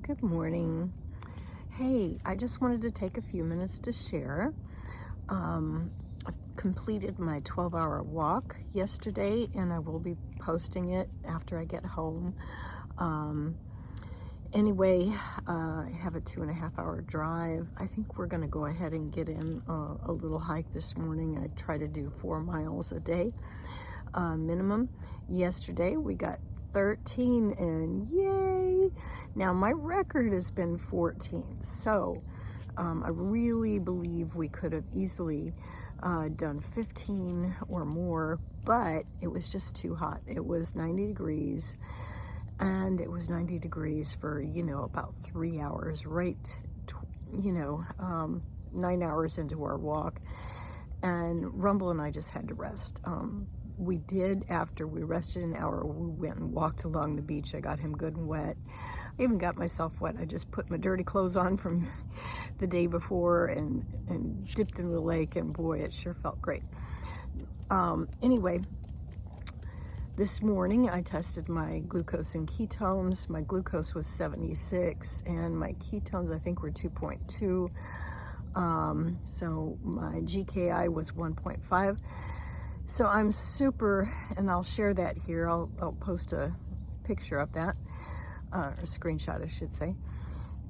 Good morning. Hey, I just wanted to take a few minutes to share. I've completed my 12-hour walk yesterday, and I will be posting it after I get home. Anyway, I have a 2.5-hour drive. I think we're going to go ahead and get in a little hike this morning. I try to do 4 miles a day minimum. Yesterday we got 13 and yay! Now my record has been 14, so I really believe we could have easily done 15 or more, but it was just too hot. It was 90 degrees, and it was 90 degrees for about 3 hours, right? 9 hours into our walk, and Rumble and I just had to rest. We did, after we rested an hour, we went and walked along the beach. I got him good and wet. I even got myself wet. I just put my dirty clothes on from the day before and dipped in the lake, and boy, it sure felt great. Anyway, this morning I tested my glucose and ketones. My glucose was 76, and my ketones I think were 2.2. So my GKI was 1.5. So I'm super, and I'll share that here. I'll post a picture of that, or a screenshot, I should say.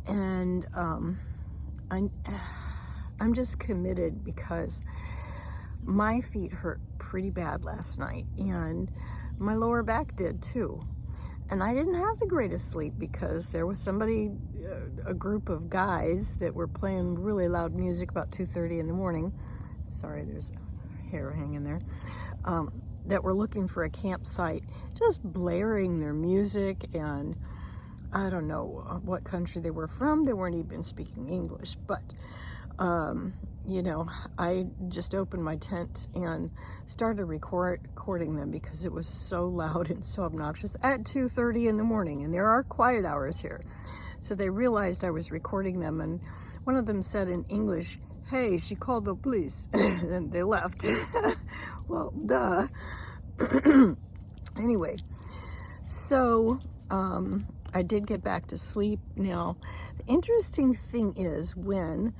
And I'm just committed because my feet hurt pretty bad last night, and my lower back did too. And I didn't have the greatest sleep because there was a group of guys that were playing really loud music about 2:30 in the morning. Sorry, there's hair hanging there, that were looking for a campsite, just blaring their music, and I don't know what country they were from. They weren't even speaking English, but I just opened my tent and started recording them because it was so loud and so obnoxious at 2:30 in the morning, and there are quiet hours here. So they realized I was recording them, and one of them said in English, "Hey, she called the police," and they left. Well, duh. Anyway, so I did get back to sleep. Now, the interesting thing is when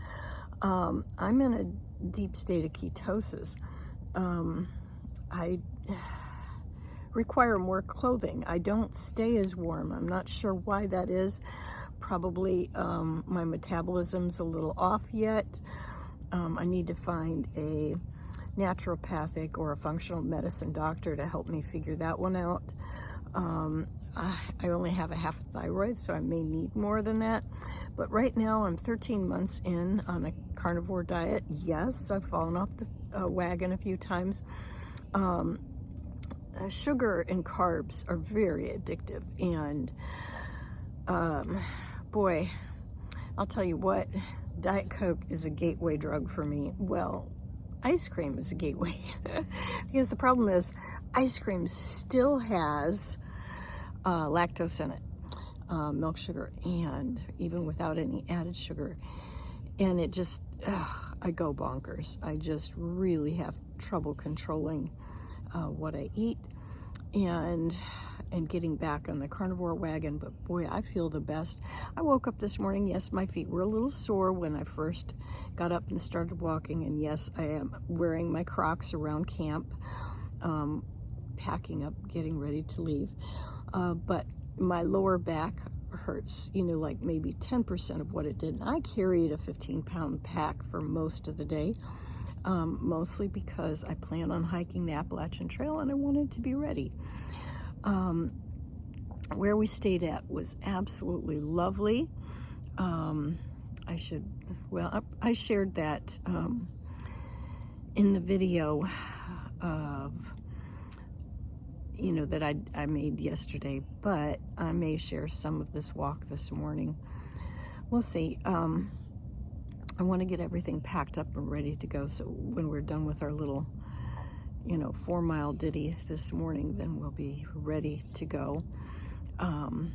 I'm in a deep state of ketosis, I require more clothing. I don't stay as warm. I'm not sure why that is. Probably my metabolism's a little off yet. I need to find a naturopathic or a functional medicine doctor to help me figure that one out. I only have a half thyroid, so I may need more than that. But right now, I'm 13 months in on a carnivore diet. Yes, I've fallen off the wagon a few times. Sugar and carbs are very addictive, and boy, I'll tell you what, Diet Coke is a gateway drug for me. Well, ice cream is a gateway because the problem is ice cream still has lactose in it, milk sugar, and even without any added sugar, and it just I go bonkers. I just really have trouble controlling what I eat and getting back on the carnivore wagon. But boy, I feel the best. I woke up this morning. Yes, my feet were a little sore when I first got up and started walking, and yes, I am wearing my Crocs around camp, packing up, getting ready to leave. But my lower back hurts, like maybe 10% of what it did. And I carried a 15-pound pack for most of the day, mostly because I plan on hiking the Appalachian Trail and I wanted to be ready. Where we stayed at was absolutely lovely. I shared that in the video of that I made yesterday, but I may share some of this walk this morning. We'll see. I want to get everything packed up and ready to go, so when we're done with our little 4-mile ditty this morning, then we'll be ready to go. I'm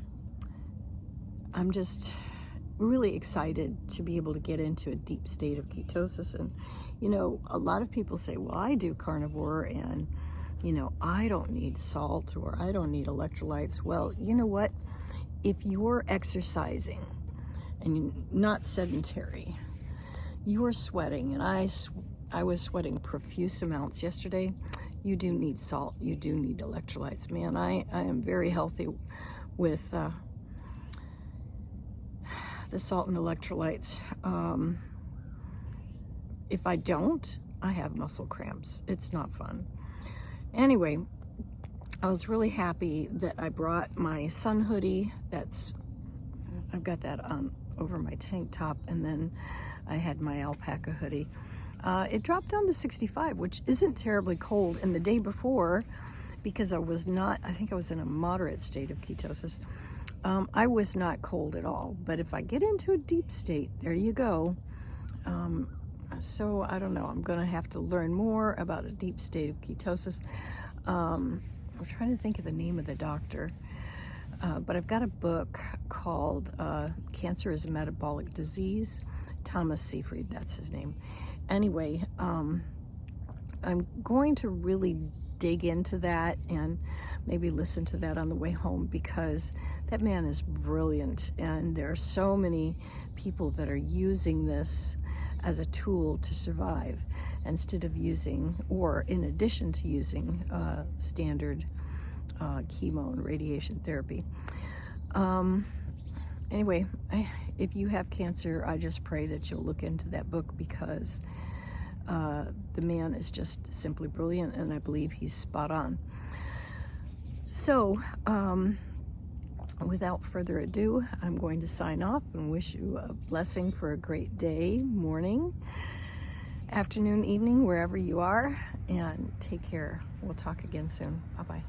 just really excited to be able to get into a deep state of ketosis. And a lot of people say, well, I do carnivore and I don't need salt or I don't need electrolytes. Well, you know what? if you're exercising and you're not sedentary, you're sweating, and I was sweating profuse amounts yesterday. You do need salt. You do need electrolytes. Man, I am very healthy with the salt and electrolytes. If I don't, I have muscle cramps. It's not fun. Anyway, I was really happy that I brought my sun hoodie. I've got that on over my tank top, and then I had my alpaca hoodie. It dropped down to 65, which isn't terribly cold. And the day before, because I think I was in a moderate state of ketosis, I was not cold at all. But if I get into a deep state, there you go. So I don't know. I'm going to have to learn more about a deep state of ketosis. I'm trying to think of the name of the doctor. But I've got a book called Cancer is a Metabolic Disease. Thomas Seyfried, that's his name. Anyway, I'm going to really dig into that and maybe listen to that on the way home, because that man is brilliant, and there are so many people that are using this as a tool to survive instead of using, or in addition to using, standard chemo and radiation therapy. Anyway, if you have cancer, I just pray that you'll look into that book, because the man is just simply brilliant, and I believe he's spot on. So, without further ado, I'm going to sign off and wish you a blessing for a great day, morning, afternoon, evening, wherever you are, and take care. We'll talk again soon. Bye-bye.